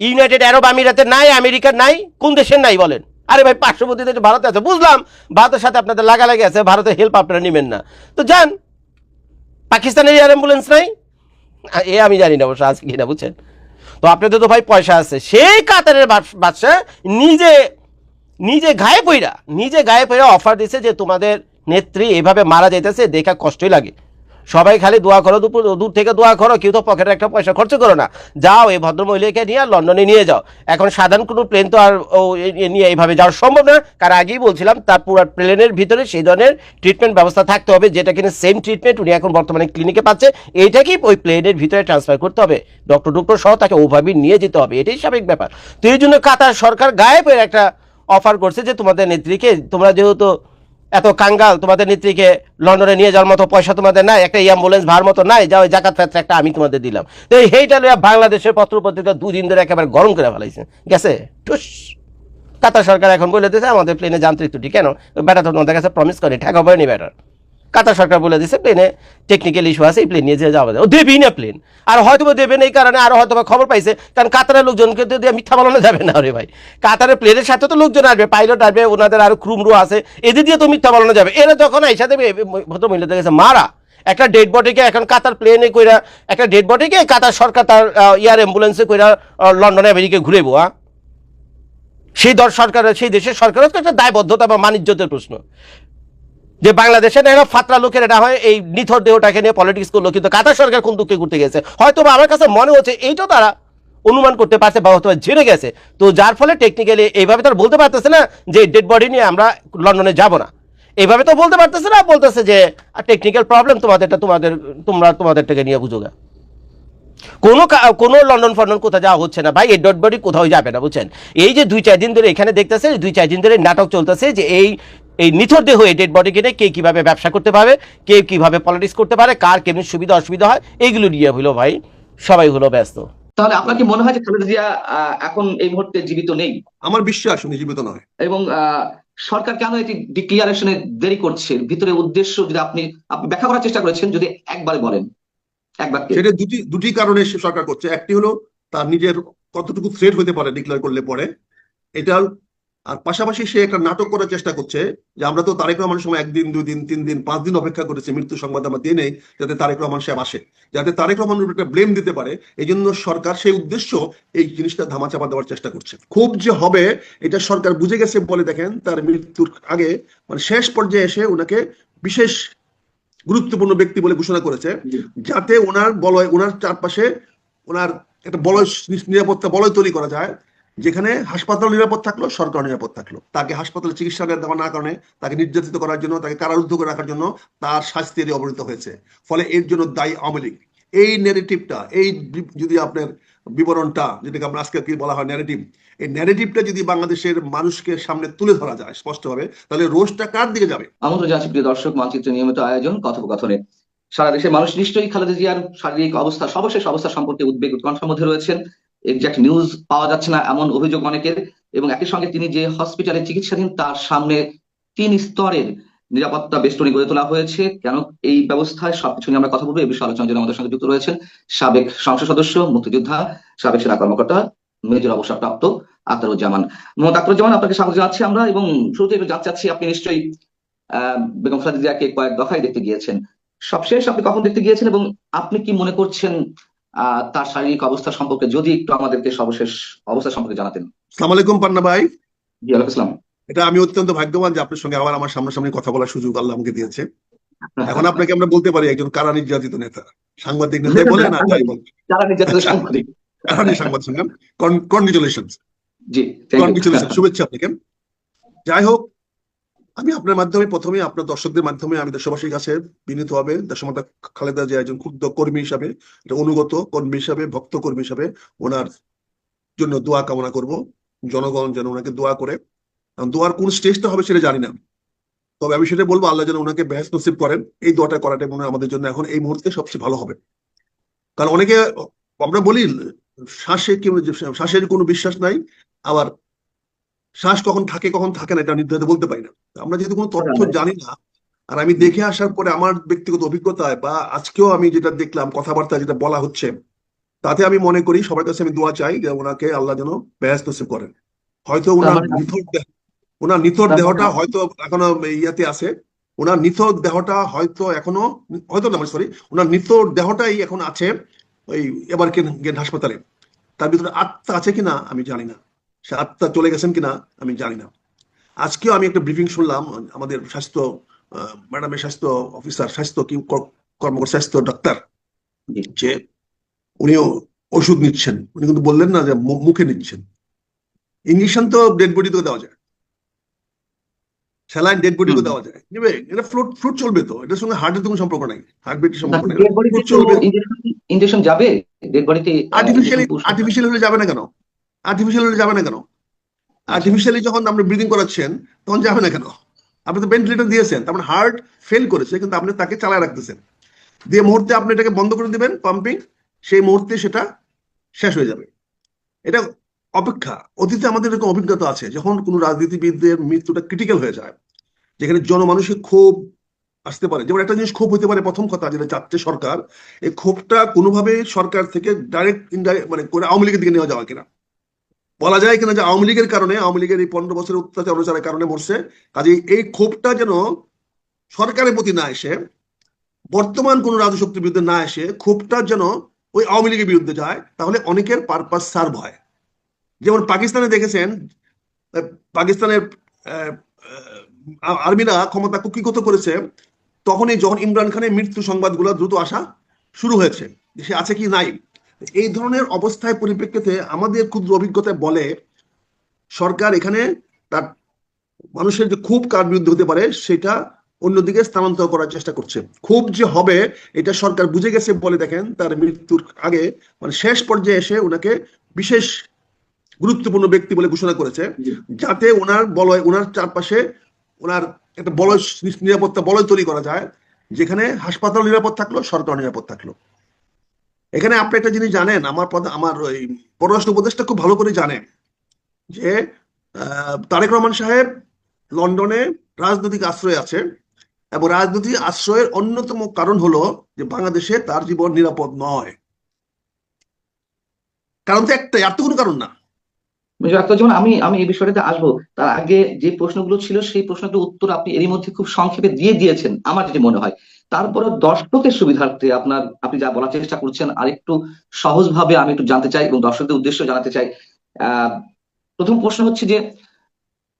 ইউনাইটেড আরব আমিরাতের নাই, আমেরিকার নাই, কোন দেশের নাই বলেন? আরে ভাই পার্শ্ববর্তী দেশ ভারতে আছে, বুঝলাম ভারতের সাথে আপনাদের লাগালাগি আছে, ভারতের হেল্প আপনারা নেবেন না তো যান। পাকিস্তানের এয়ার অ্যাম্বুলেন্স নাই, আমি জানি না অবশ্য আজকে কিনা, বুঝছেন? তো আপনাদের তো ভাই পয়সা আছে, সেই কাতারের বাদশা নিজে গায়ে পইরা অফার দিছে যে তোমাদের নেত্রী এভাবে মারা যাইতেছে, দেখা কষ্টই লাগে, সবাই খালি দোয়া করো, দূর থেকে দোয়া করো, কেউ তো পকেটে একটা পয়সা খরচ করো না, যাও এই ভদ্রমহিলাকে নিয়ে লন্ডনে নিয়ে যাও। এখন সাধারণ কোনো প্লেন তো আর নিয়ে এইভাবে যাওয়া সম্ভব না, কারণ আগেই বলছিলাম তার পুরো প্লেনের ভিতরে সেই ধরনের ট্রিটমেন্ট ব্যবস্থা থাকতে হবে, যেটা কিনা সেম ট্রিটমেন্ট উনি এখন বর্তমানে ক্লিনিকে পাচ্ছে, এইটাকেই ওই প্লেনের ভিতরে ট্রান্সফার করতে হবে, ডক্টর সহ তাকে ওভাবেই নিয়ে যেতে হবে, এটাই স্বাভাবিক ব্যাপার। তো এই জন্য কাতার সরকার গায়ে পড়ে একটা অফার করছে যে তোমাদের নেত্রীকে, তোমরা যেহেতু এত কাঙ্গাল, তোমাদের নেত্রীকে লন্ডনে নিয়ে যাওয়ার মতো পয়সা তোমাদের নাই, একটা অ্যাম্বুলেন্স ভাড়ার মতো নাই, যাও জাকাত ফেতরা একটা আমি তোমাদের দিলাম। তো এইটা লইয়া বাংলাদেশের পত্রপত্রিকা 2 দিন ধরে একেবারে গরম করে ফেলাইছে গেছে টুস। কাতার সরকার এখন বলে দিয়েছে আমাদের প্লেনে যান্ত্রিক ত্রুটি, কেন? বেটা তো তোমাদের কাছে প্রমিস করে ঠেকা হয়নি বেটার। কাতার সরকার বলে দিয়েছে প্লেনে টেকনিক্যাল ইস্যু আছে, এই প্লেন নিয়ে যাওয়া যায়, ও দেবেই না প্লেন, আর হয়তো দেবেন এই কারণে আরো হয়তো খবর পাইছে, কারণ কাতারের লোকজনকে তো দিয়ে মিথ্যা বলানো যাবে না রে ভাই, কাতারের প্লেনের সাথে তো লোকজন আসবে, পাইলট আসবে, ওনাদের আরো ক্রুমরু আছে, এদের দিয়ে তো মিথ্যা বলানো যাবে। এরা যখন আইসা দেবে ভদ্র মহিলাদের কাছে মারা একটা ডেড বডিকে, এখন কাতার প্লেনে কইরা একটা ডেড বডিকে কাতার সরকার তার এয়ার অ্যাম্বুলেন্সে কইরা লন্ডনে আমেরিকা ঘুরেবো, সেই সরকারের, সেই দেশের সরকারের তো একটা দায়বদ্ধতা বা মানিজ্যতের প্রশ্ন, যে বাংলাদেশে না ফাতরা লোকের এটা হয় এই নিথর দেহটাকে নিয়ে পলিটিক্স করলো, কিন্তু কাতার সরকার কোন দুঃখে ঘুরতে গেছে হয়তো আমার কাছে মনে হচ্ছে এইটাও তারা অনুমান করতে পারছে বা হয়তো জেনে গেছে, তো যার ফলে টেকনিক্যালি এইভাবে তারা বলতে পারতেছে না যে ডেড বডি নিয়ে আমরা লন্ডনে যাব না, এইভাবে তো বলতে পারতেছে না, বলতেছে যে টেকনিক্যাল প্রবলেম, তোমাদেরটা তোমাদেরটাকে নিয়ে বুঝোগা। কোনো লন্ডন ফন্ডন কোথাও যাওয়া হচ্ছে না ভাই, এই ডেড বডি কোথাও যাবে না, বুঝছেন? এই যে 2-4 দিন ধরে এখানে দেখতেছে, 2-4 দিন ধরে নাটক চলতেছে যে এই নিথর দেহ এই ডেড বডি কিনে কে কিভাবে ব্যবসা করতে পারে, কে কিভাবে পলিটিক্স করতে পারে, কার কেমন সুবিধা অসুবিধা হয়, এইগুলো নিয়ে হলো ভাই সবাই হলো ব্যস্ত। তাহলে আপনার কি মনে হয় যে খালেদা জিয়া এখন এই মুহূর্তে জীবিত নেই? আমার বিশ্বাস উনি জীবিত নয়। এবং সরকার কেন এটি ডিক্লিয়ারেশনে দেরি করছে, ভিতরে উদ্দেশ্য যদি আপনি ব্যাখ্যা করার চেষ্টা করেছেন, যদি একবারে বলেন, এক বাক্যে। সেটা দুটি কারণে সরকার করছে। একটি হলো তার নিজের কতটুকু থ্রেট হতে পারে ডিক্লেয়ার করলে পরে, এটা, আর পাশাপাশি সে একটা নাটক করার চেষ্টা করছে যে আমরা তো তারেক রহমানের সময় 1 দিন 2 দিন 3 দিন 5 দিন অপেক্ষা করেছি মৃত্যু সংবাদ আমরা দিয়ে নেই, যাতে তারেক রহমান সাহেব আসে, যাতে তারেক রহমানের উপর একটা ব্লেম দিতে পারে। এই জন্য সরকার সেই উদ্দেশ্য এই জিনিসটা ধামাচাপা দেওয়ার চেষ্টা করছে। খুব যে হবে এটা সরকার বুঝে গেছে বলে দেখেন তার মৃত্যুর আগে, মানে শেষ পর্যায়ে এসে ওনাকে বিশেষ গুরুত্বপূর্ণ ব্যক্তি বলে ঘোষণা করেছে, যাতে ওনার চারপাশে ওনার একটা নিরাপত্তা বলয় তৈরি করা যায়, যেখানে হাসপাতাল নিরাপদ থাকলো, সরকার নিরাপদ থাকলো। তাকে হাসপাতালে চিকিৎসা দেওয়া না কারণে, তাকে নির্যাতিত করার জন্য, তাকে কারারুদ্ধ করে রাখার জন্য তার শাস্তি অবনীত হয়েছে, ফলে এর জন্য দায়ী আওয়ামী লীগ। এই ন্যারেটিভটা, এই যদি আপনার বিবরণটা, যেটাকে আমরা আজকে কি বলা হয় ন্যারেটিভ, এই ন্যারেটিভটা যদি বাংলাদেশের মানুষকে সামনে তুলে ধরা যায় স্পষ্টভাবে, তাহলে রোষটা কার দিকে যাবে? আমন্ত্রণ জানাচ্ছি প্রিয় দর্শক, মানচিত্রের নিয়মিত আয়োজন কথোপকথনে। সারা দেশের মানুষ নিশ্চয়ই খালেদা জিয়ার শারীরিক অবস্থা, সর্বশেষ অবস্থা সম্পর্কে উদ্বেগ উৎকণ্ঠার মধ্যে রয়েছেন। এক্সাক্ট নিউজ পাওয়া যাচ্ছে না এমন অভিযোগ অনেকের, এবং একই সঙ্গে তিনি যে হসপিটালে চিকিৎসাধীন তার সামনে 3 স্তরের নিরাপত্তা বেষ্টনী গড়ে তোলা হয়েছে। কেন এই ব্যবস্থায়, সবকিছু নিয়ে আমরা কথা বলবো। এই বিষয়ে আলোচনার জন্য আমাদের সঙ্গে যুক্ত রয়েছেন সাবেক সংসদ সদস্য, মুক্তিযোদ্ধা, সাবেক সেনা কর্মকর্তা, মেজর অবসরপ্রাপ্ত আখতারুজ্জামান। মোহাম্মদ আখতারুজ্জামান, আপনাকে স্বাগত জানাচ্ছি আমরা, এবং শুরুতে জানতে চাচ্ছি আপনি নিশ্চয়ই বেগম খালেদা জিয়াকে কয়েক দফায় দেখতে গিয়েছেন, সবশেষ আপনি কখন দেখতে গিয়েছেন এবং আপনি কি মনে করছেন তার শারীরিক অবস্থা সম্পর্কে, যদি একটু আমাদেরকে সর্বশেষ অবস্থা সম্পর্কে জানাতেন। আসসালামু আলাইকুম পান্না ভাই। জি ওয়ালাইকুম আসসালাম। এটা আমি অত্যন্ত ভাগ্যবান যে আপনার সঙ্গে আবার আমার সামনাসামনি কথা বলার সুযোগ আল্লাহ আমাকে দিয়েছে। এখন আপনাকে আমরা বলতে পারি একজন কারা নির্যাতিত নেতা, সাংবাদিক নেতাই বলেন আর যাই বলেন, যারা নির্যাতিত সাংবাদিক। কারা সাংবাদিক সঙ্গে congratulation, G, thank you. Congratulation, শুভেচ্ছা আপনাকে। যাই হোক, আমি আপনার মাধ্যমে প্রথমে আপনার দর্শকদের মাধ্যমে আমি দেশবাসীর কাছে বিনীত হবে দেশমাতা খালেদা জিয়া একজন ক্ষুদ্র কর্মী হিসাবে, একটা অনুগত কর্মী হিসাবে, ভক্ত কর্মী হিসাবে ওনার জন্য দোয়া কামনা করব। জনগণ যেন ওনাকে দোয়া করে, দোয়ার কোন স্টেজটা হবে সেটা জানি না, তবে আমি সেটা বলবো আল্লাহ যেন ওনাকে বেহেশত নসিব করেন। এই দোয়াটা করাটা মনে হয় আমাদের জন্য এখন এই মুহূর্তে সবচেয়ে ভালো হবে। কারণ অনেকে আমরা বলি শ্বাসের কোনো বিশ্বাস নাই, আবার শ্বাস কখন থাকে কখন থাকে না এটা নির্ধারিত বলতে পারি না। আমরা যেহেতু কোনো তথ্য জানি না, আর আমি দেখে আসার পরে আমার ব্যক্তিগত অভিজ্ঞতায় বা আজকেও আমি যেটা দেখলাম কথাবার্তা যেটা বলা হচ্ছে, তাতে আমি মনে করি সবার কাছে আমি দোয়া চাই যে ওনাকে আল্লাহ যেন বেহেশত নসিব করেন। হয়তো ওনার নিথর দেহটা হয়তো এখনো ইয়াতে আছে, ওনার নিথর দেহটা হয়তো এখনো, হয়তো না সরি, ওনার নিথর দেহটাই এখন আছে ওই এবার গেন হাসপাতালে। তার ভিতরে আত্মা আছে কিনা আমি জানি না, সে আত্মা চলে গেছেন কিনা আমি জানি না। আজকেও আমি একটা ব্রিফিং শুনলাম আমাদের স্বাস্থ্য ম্যাডামের স্বাস্থ্য অফিসার, স্বাস্থ্য কি কর্মকর্তা, স্বাস্থ্য ডাক্তার, যে উনিও ওষুধ নিচ্ছেন। উনি কিন্তু বললেন না যে মুখে নিচ্ছেন। ইঞ্জেকশন তো ডেড বডিতে দেওয়া যায়, স্যালাইন ডেড বডিতে দেওয়া যায়, নেবে এটা ফ্লুট চলবে তো, এটার সঙ্গে হার্টের কোনো সম্পর্ক নাই, হার্টবিটের সম্পর্ক নাই, ফ্লুট চলবে। ইনজেকশন যাবে ডেড বডিতে, আর্টিফিশিয়ালি হলে যাবে না কেন? আর্টিফিশিয়ালি হলে যাবে না কেন? আর্টিফিশিয়ালি যখন আপনি ব্রিদিং করাচ্ছেন তখন যাবে না কেন? আপনি তো ভেন্টিলেটর দিয়েছেন, তার মানে হার্ট ফেল করেছে কিন্তু আপনি তাকে চালায় রাখতেছেন, দিয়ে মুহূর্তে আপনি এটাকে বন্ধ করে দিবেন পাম্পিং, সেই মুহূর্তে সেটা শেষ হয়ে যাবে। এটা অপেক্ষা। অতীতে আমাদের এরকম অভিজ্ঞতা আছে, যখন কোনো রাজনীতিবিদদের মৃত্যুটা ক্রিটিক্যাল হয়ে যায়, যেখানে জনমানুষের ক্ষোভ আসতে পারে। যেমন একটা জিনিস ক্ষোভ হতে পারে, প্রথম কথা যেটা চাচ্ছে সরকার, এই ক্ষোভটা কোনোভাবে সরকার থেকে ডাইরেক্ট ইনডাইরেক্ট মানে করে আওয়ামী লীগের দিকে নেওয়া যাওয়া কিনা, বলা যায় কিনা যে আওয়ামী লীগের কারণে, আওয়ামী লীগের এই 15 বছরের অত্যাচার অনুচারের কারণে মরছে, কাজে এই ক্ষোভটা যেন সরকারের প্রতি না এসে, বর্তমান কোন রাজশক্তির বিরুদ্ধে না এসে, ক্ষোভটা যেন ওই আওয়ামী লীগের বিরুদ্ধে যায়, তাহলে অনেকের পারপাস সার্ভ হয়। যেমন পাকিস্তানে দেখেছেন, পাকিস্তানের আর্মিরা ক্ষমতা কুক্ষিগত করেছে, তখনই যখন ইমরান খানের মৃত্যু সংবাদগুলো দ্রুত আসা শুরু হয়েছে, সে আছে কি নাই। এই ধরনের অবস্থায় পরিপ্রেক্ষিতে আমাদের ক্ষুদ্র অভিজ্ঞতায় বলে সরকার এখানে তার মানুষের যে ক্ষোভ কার বিরুদ্ধে হতে পারে সেটা অন্যদিকে স্থানান্তর করার চেষ্টা করছে। ক্ষোভ যে হবে এটা সরকার বুঝে গেছে বলে দেখেন তার মৃত্যুর আগে মানে শেষ পর্যায়ে এসে ওনাকে বিশেষ গুরুত্বপূর্ণ ব্যক্তি বলে ঘোষণা করেছে, যাতে ওনার বলয়, ওনার চারপাশে ওনার একটা বলয়, নিরাপত্তা বলয় তৈরি করা যায়, যেখানে হাসপাতাল নিরাপদ থাকলো, সরকার নিরাপদ থাকলো। এখানে আপনি একটা জিনিস জানেন, আমার ওই পররাষ্ট্র উপদেষ্টা খুব ভালো করে জানেন যে তারেক রহমান সাহেব লন্ডনে রাজনৈতিক আশ্রয় আছে, এবং রাজনৈতিক আশ্রয়ের অন্যতম কারণ হলো যে বাংলাদেশে তার জীবন নিরাপদ নয়। কারণ তো একটাই, আর তো কোনো কারণ না। যেমন আমি এই বিষয়টাতে আসবো, তার আগে যে প্রশ্নগুলো ছিল সেই প্রশ্নগুলোর উত্তর আপনি এরই মধ্যে খুব সংক্ষেপে দিয়ে দিয়েছেন আমার যেটি মনে হয়। তারপরে দর্শকের সুবিধার্থে আপনি যা বলার চেষ্টা করছেন আর একটু সহজভাবে আমি একটু জানতে চাই এবং দর্শকদের উদ্দেশ্য জানাতে চাই। প্রথম প্রশ্ন হচ্ছে যে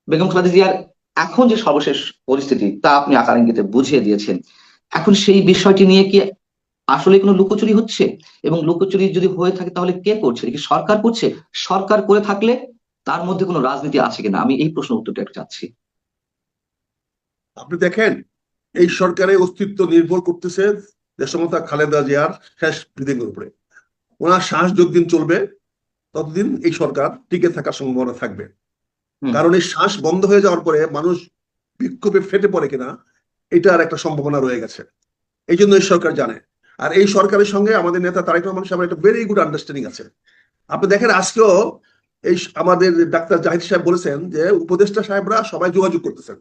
বেগম খালেদা জিয়ার এখন যে সর্বশেষ পরিস্থিতি তা আপনি আকার ইঙ্গিতে বুঝিয়ে দিয়েছেন। এখন সেই বিষয়টি নিয়ে কি আসলে কোনো লুকোচুরি হচ্ছে, এবং লুকোচুরি যদি হয়ে থাকে তাহলে কে করছে? কি সরকার করছে? সরকার করে থাকলে তার মধ্যে কোনো রাজনীতি আছে কিনা, আমি এই প্রশ্ন উত্তরটা একটু চাচ্ছি। আপনি দেখেন এই সরকারের অস্তিত্ব নির্ভর করতেছে দেশমাতা খালেদা জিয়ার শেষ ব্রিদিং এর উপরে। ওনার শ্বাস যতদিন চলবে ততদিন এই সরকার টিকে থাকার সম্ভাবনা থাকবে। কারণ এই শ্বাস বন্ধ হয়ে যাওয়ার পরে মানুষ বিক্ষোভে ফেটে পড়ে কিনা এটার একটা সম্ভাবনা রয়ে গেছে, এই জন্য এই সরকার জানে। আর এই সরকারের সঙ্গে আমাদের নেতা তারেক রহমান সাহেবের একটা ভেরি গুড আন্ডারস্ট্যান্ডিং আছে। আপনি দেখেন আজকেও এই আমাদের ডাক্তার জাহিদ সাহেব বলেছেন যে উপদেষ্টা সাহেবরা সবাই যোগাযোগ করতেছেন।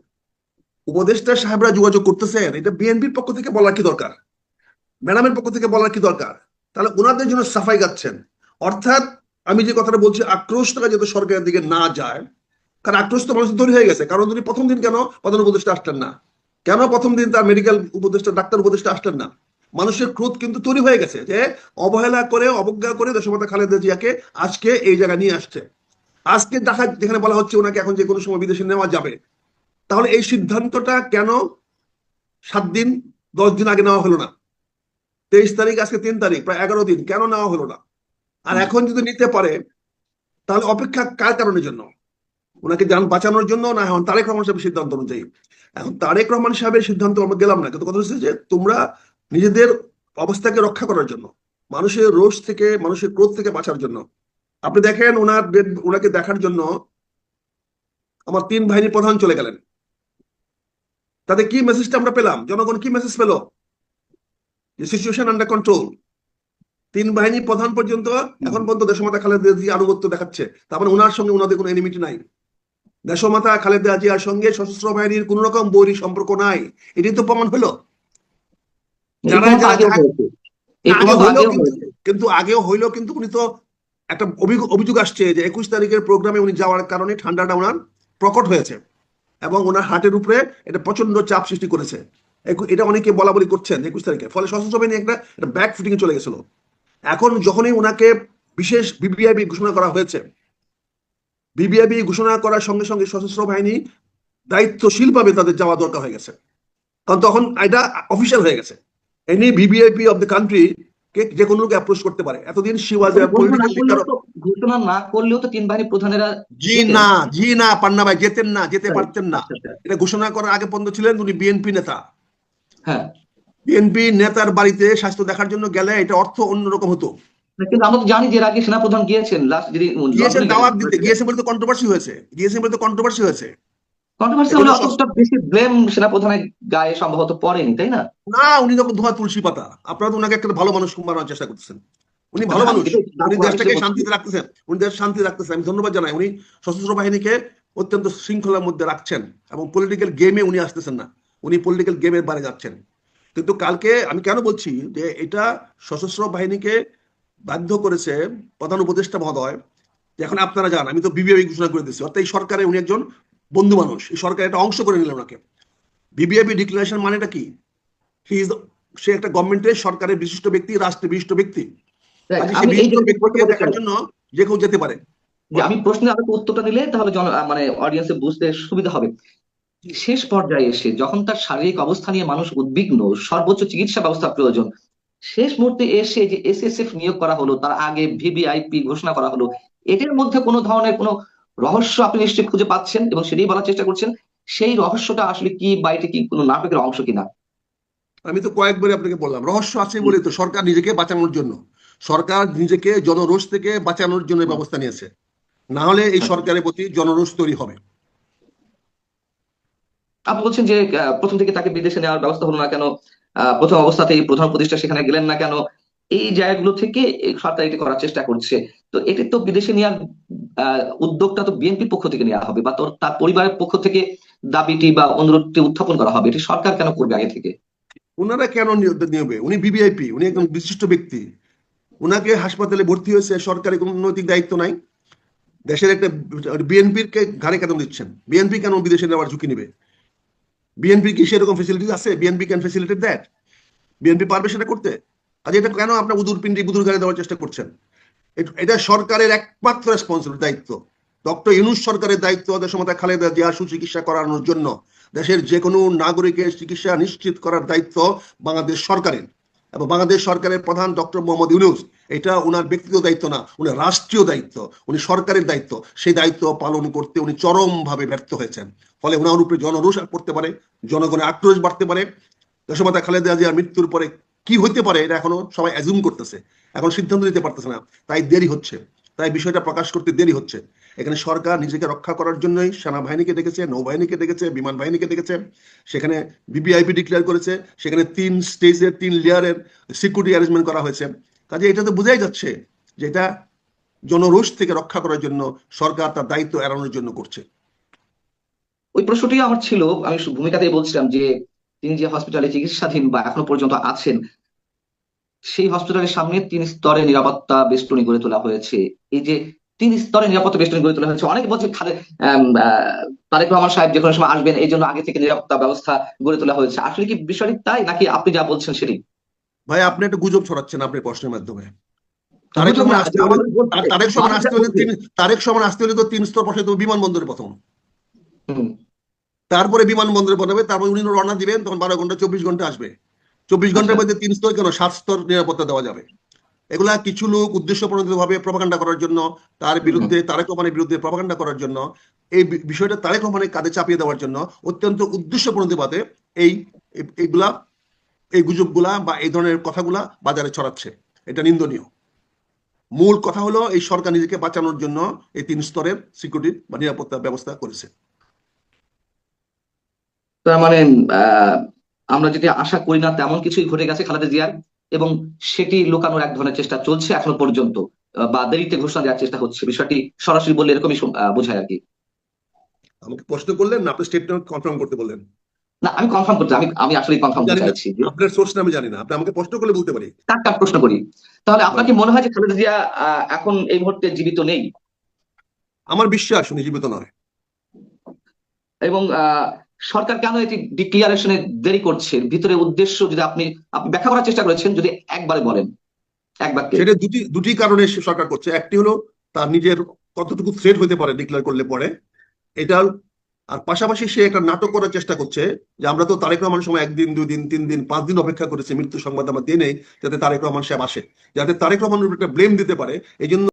উপদেষ্টা সাহেবরা যোগাযোগ করতেছেন, এটা বিএনপির পক্ষ থেকে বলার কি দরকার, ম্যাডামের পক্ষ থেকে বলার কি দরকার? তাহলে ওনাদের জন্য সাফাই গাচ্ছেন। অর্থাৎ আমি যে কথাটা বলছি, আক্রোশটা যাতে সরকারের দিকে না যায়, কারণ আক্রোশ তো মানুষ তৈরি হয়ে গেছে। কারণ তিনি প্রথম দিন কেন প্রধান উপদেষ্টা আসলেন না, কেন প্রথম দিন তার মেডিকেল উপদেষ্টা ডাক্তার উপদেষ্টা আসলেন না? মানুষের ক্রোধ কিন্তু তৈরি হয়ে গেছে যে অবহেলা করে অবজ্ঞা করে দেশমাতা খালেদা জিয়াকে আজকে এই জায়গায় নিয়ে আসছে। আজকে দেখা যেখানে বলা হচ্ছে ওনাকে এখন যে কোনো সময় বিদেশে নেওয়া যাবে, তাহলে এই সিদ্ধান্তটা কেন 7 দিন 10 দিন আগে নেওয়া হলো না? 23 তারিখ, আজকে 3 তারিখ, প্রায় 11 দিন কেন নেওয়া হলো না? আর এখন যদি নিতে পারে তাহলে অপেক্ষা কার কারণের জন্য? ওনাকে যান বাঁচানোর জন্য, না এখন তারেক রহমান সাহেবের সিদ্ধান্ত অনুযায়ী? এখন তারেক রহমান সাহেবের সিদ্ধান্ত আমরা গেলাম না, কিন্তু কথা হচ্ছে যে তোমরা নিজেদের অবস্থাকে রক্ষা করার জন্য, মানুষের রোষ থেকে, মানুষের ক্রোধ থেকে বাঁচার জন্য, আপনি দেখেন ওনাকে দেখার জন্য আমার 3 বাহিনীর প্রধান চলে গেলেন। তাতে কি মেসেজটা আমরা পেলাম? জনগণ কি মেসেজ পেল? যে সিচুয়েশন আন্ডার কন্ট্রোল। 3 বাহিনী প্রধান পর্যন্ত এখন পর্যন্ত দেশমাতা খালেদা জিয়া আনুগত্য দেখাচ্ছে, তার মানে ওনার সঙ্গে ওনাদের কোনো এনিমিটি নাই। দেশমাতা খালেদা জিয়ার সঙ্গে সশস্ত্র বাহিনীর কোন রকম বৈরী সম্পর্ক নাই, এটি তো প্রমাণ হলো। যারা কিন্তু আগেও হইলো, কিন্তু উনি তো একটা অভিযোগ আসছে যে 21 তারিখের প্রোগ্রামে উনি যাওয়ার কারণে ঠান্ডাটা ওনার প্রকট হয়েছে এবং ওনার হার্টের উপরে এটা প্রচন্ড চাপ সৃষ্টি করেছে। এটা অনেকে বলা বলি করছেন 21 তারিখে, ফলে সশস্ত্র বাহিনী একটা ব্যাক ফুটিং এ চলে গেছিল। এখন যখনই ওনাকে বিশেষ বিবিআইবি ঘোষণা করা হয়েছে, বিবিআইবি ঘোষণা করার সঙ্গে সঙ্গে সশস্ত্র বাহিনী দায়িত্বশীলভাবে তাদের যাওয়া দরকার হয়ে গেছে, কারণ তখন এটা অফিসিয়াল হয়ে গেছে। Any VVIP of the country কে যে কোনো লোক অ্যাপ্রোচ করতে পারে। এতদিন she was a political leader. ঘোষণা না করলেও তো 3 বাহিনী প্রধানেরা জি না পান্না ভাই, যেতে পারতেন না। এটা ঘোষণা করার আগে পর্যন্ত ছিলেন উনি বিএনপি নেতা। হ্যাঁ, বিএনপি নেতার বাড়িতে স্বাস্থ্য দেখার জন্য গেলে এটা অর্থ অন্যরকম হতো। কিন্তু আমরা তো জানি যে এর আগে সেনাপ্রধান গিয়েছেন, লাস্ট যদি গিয়েছেন দাওয়াত দিতে, গিয়েছেন বলে তো কন্ট্রোভার্সি হয়েছে, কন্ট্রোভার্সি হলে অতটা বেশি ব্লেম সেনাপ্রধানের গায়ে সম্ভবত পড়েনি, তাই না? না, উনি যখন ধোয়া তুলসী পাতা, আপনারা তো ওনাকে একটা ভালো মানুষ বানানোর চেষ্টা করতেছেন। উনি ভালো মানুষ, উনি দেশটাকে শান্তিতে রাখতেছেন, আমি ধন্যবাদ জানাই। উনি সশস্ত্র বাহিনীকে অত্যন্ত শৃঙ্খলার মধ্যে রাখছেন এবং পলিটিক্যাল গেমে উনি আসতেছেন না, উনি পলিটিক্যাল গেমের বাইরে যাচ্ছেন। কিন্তু কালকে আমি কেন বলছি যে এটা সশস্ত্র বাহিনীকে বাধ্য করেছে প্রধান উপদেষ্টা মহোদয়, যে এখন আপনারা যান, আমি তো বিবিআইবি ঘোষণা করে দিচ্ছি, অর্থাৎ এই সরকারে উনি একজন বন্ধু মানুষ, এই সরকার একটা অংশ করে নিলেন ওনাকে। বিবিআইবি ডিক্লারেশন মানেটা কি? সে একটা গভর্নমেন্টের, সরকারের বিশিষ্ট ব্যক্তি, রাষ্ট্রের বিশিষ্ট ব্যক্তি। দেখার জন্য যে কেউ যেতে পারে। আমি প্রশ্নের আরেকটু উত্তরটা দিলে তাহলে মানে অডিয়েন্সে বুঝতে সুবিধা হবে। শেষ পর্যায়ে এসে যখন তার শারীরিক অবস্থা নিয়ে মানুষ উদ্বিগ্ন, সর্বোচ্চ চিকিৎসা ব্যবস্থা প্রয়োজন, শেষ মুহূর্তে এসে যে এসএসএফ নিয়োগ করা হলো, তার আগে ভিভিআইপি ঘোষণা করা হলো, এটার মধ্যে কোনো ধরনের কোনো রহস্য আপনি নিশ্চয়ই খুঁজে পাচ্ছেন এবং সেটাই বলার চেষ্টা করছেন। সেই রহস্যটা আসলে কি, বা এটা কি কোনো নাটকের অংশ কিনা? আমি তো কয়েকবার আপনাকে বললাম রহস্য আছে বলে তো সরকার নিজেকে বাঁচানোর জন্য, সরকার নিজেকে জনরোষ থেকে বাঁচানোর জন্য ব্যবস্থা নিয়েছে, না হলে এই সরকারের প্রতি জনরোষ তৈরি হবে। আপনি বলছেন যে প্রথম থেকে তাকে বিদেশে নেওয়ার ব্যবস্থা হলো না কেন, প্রথম অবস্থাতেই প্রধান উপদেষ্টা সেখানে গেলেন না কেন, এই জায়গাগুলো থেকে সরকার এটি করার চেষ্টা করছে। তো এটি তো বিদেশে নেওয়ার উদ্যোগটা তো বিএনপির পক্ষ থেকে নেওয়া হবে, বা তার পরিবারের পক্ষ থেকে দাবিটি বা অনুরোধটি উত্থাপন করা হবে, এটি সরকার কেন করবে আগে থেকে? ওনারা কেন নিবে? উনি বিবিআইপি, উনি একজন বিশিষ্ট ব্যক্তি, উনাকে হাসপাতালে ভর্তি হয়েছে, সরকারি কোনো নৈতিক দায়িত্ব নাই। দেশের একটা বিএনপির কে ঘাড়ে কেন দিচ্ছেন? বিএনপি কেন বিদেশে নেওয়ার ঝুঁকি নিবে? বিএনপি কি সেরকম ফেসিলিটি আছে? BNP can facilitate that? BNP পারবে সেটা করতে? আজ এটা কেন আপনার বুদুর ঘাড়ে দেওয়ার চেষ্টা করছেন? এটা সরকারের একমাত্র রেসপন্সিবিলিটি, দায়িত্ব। ডক্টর ইউনূস সরকারের দায়িত্ব দেশমাতা খালেদা জিয়ার সুচিকিৎসা করানোর জন্য, দেশের যে কোনো নাগরিকের চিকিৎসা নিশ্চিত করার দায়িত্ব বাংলাদেশ সরকারের, এবং বাংলাদেশ সরকারের প্রধান ডক্টর মোহাম্মদ ইউনূস, এটা ওনার ব্যক্তিগত দায়িত্ব না, উনার রাষ্ট্রীয় দায়িত্ব, উনি সরকারের দায়িত্ব, সেই দায়িত্ব পালন করতে উনি চরমভাবে ব্যর্থ হয়েছেন। ফলে ওনার উপরে জনরোষ পড়তে পারে, জনগণের আক্রোশ বাড়তে পারে। দেশমাতা খালেদা জিয়ার মৃত্যুর পরে কি হইতে পারে এটা এখনো সবাই অ্যাজুম করতেছে, এখন সিদ্ধান্ত নিতে পারতেছে না, তাই দেরি হচ্ছে, তাই বিষয়টা প্রকাশ করতে দেরি হচ্ছে। এখানে সরকার নিজেকে রক্ষা করার জন্যই সেনাবাহিনীকে ডেকেছে, নৌবাহিনীকে ডেকেছে, বিমান বাহিনীকে ডেকেছে, সেখানে বিবিআইপি ডিক্লেয়ার করেছে, সেখানে 3 স্টেজের 3 লেয়ারের সিকিউরিটি অ্যারেঞ্জমেন্ট করা হয়েছে। কাজে এটা তো বোঝাই যাচ্ছে যে এটা জনরোষ থেকে রক্ষা করার জন্য সরকার তার দায়িত্ব এড়ানোর জন্য করছে। ওই প্রশ্নটি আমার ছিল, আমি ভূমিকাতেই বলছিলাম যে তিনি যে হসপিটালে চিকিৎসাধীন বা এখনো পর্যন্ত আছেন, সেই হসপিটালের সামনে 3 স্তরে নিরাপত্তা বেষ্টনী গড়ে তোলা হয়েছে। এই যে 3 স্তরে নিরাপত্তা বেষ্টনী গড়ে তোলা হয়েছে, অনেক বছর তারেক রহমান সাহেব যে কোনো সময় আসবেন এই জন্য আগে থেকে নিরাপত্তা ব্যবস্থা গড়ে তোলা হয়েছে। আসলে কি বিষয়টি তাই, নাকি আপনি যা বলছেন সেটি? ভাই, আপনি একটা গুজব ছড়াচ্ছেন আপনার প্রশ্নের মাধ্যমে। তারেক রহমান আসতে হলে আমাদের তারেক রহমান আসতে হলে মানুষের তারেক রহমান আসতে হলে তো 3 স্তর বসাইতে হবে বিমানবন্দরে প্রথম, হুম, তারপরে বিমানবন্দরে পাঠাবে, তারপরে উনি রওনা দিবেন, তখন 12 ঘন্টা 24 ঘন্টা আসবে। 24 ঘন্টার মধ্যে 3 স্তর কেন 7 স্তর নিরাপত্তা দেওয়া যাবে। এগুলা কিছু লোক উদ্দেশ্যপ্রণোদিত ভাবে প্রপাগান্ডা করার জন্য, তার বিরুদ্ধে তারেক রহমানের বিরুদ্ধে প্রপাগান্ডা করার জন্য, এই বিষয়টা তারেক রহমানের কাঁধে চাপিয়ে দেওয়ার জন্য অত্যন্ত উদ্দেশ্যপ্রণোদিতভাবে এইগুলা এই গুজবগুলা বা এই ধরনের কথাগুলা বাজারে ছড়াচ্ছে। এটা নিন্দনীয়। মূল কথা হলো এই সরকার নিজেকে বাঁচানোর জন্য এই 3 স্তরের সিকিউরিটি বা নিরাপত্তা ব্যবস্থা করেছে। তার মানে আমরা যেটি আশা করি না তেমন কিছুই ঘটে গেছে খালেদা জিয়ার, এবং সেটি লুকানোর এক ধরনের চেষ্টা চলছে এখনো পর্যন্ত, বা দেরিতে ঘোষণা দেওয়ার চেষ্টা হচ্ছে। বিষয়টি সরাসরি বললে এরকমই বোঝায় আর কি। আমাকে প্রশ্ন করলেন না, আপনি স্টেটমেন্ট কনফার্ম করতে বললেন। না, আমি কনফার্ম করতে, আমি আসলে কনফার্ম জানি করতে না, চাইছি যে আপনার সোর্সটা আমি জানি না, আপনি আমাকে প্রশ্ন করলে বলতে পারি। কার প্রশ্ন করি। তাহলে আপনার কি মনে হয় যে খালেদা জিয়া এখন এই মুহূর্তে জীবিত নেই? আমার বিশ্বাস উনি জীবিত নয়। এবং সরকার কেন এটি ডিক্লিয়ারেশনে দেরি করছে? ভিতরে উদ্দেশ্য যদি আপনি ব্যাখ্যা করার চেষ্টা করেছেন, যদি একবারে বলেন, এক বাক্যে। সেটা দুটি কারণে সরকার করছে। একটি হলো তার নিজের কতটুকু থ্রেট হতে পারে ডিক্লেয়ার করলে পরে, এটা। আর পাশাপাশি সে একটা নাটক করার চেষ্টা করছে যে আমরা তো তারেক রহমানের সময় 1 দিন 2 দিন 3 দিন 5 দিন অপেক্ষা করেছি মৃত্যু সংবাদ আমরা দিয়ে নেই, যাতে তারেক রহমান সাহেব আসে, যাতে তারেক রহমানের উপর একটা ব্লেম দিতে পারে। এই জন্য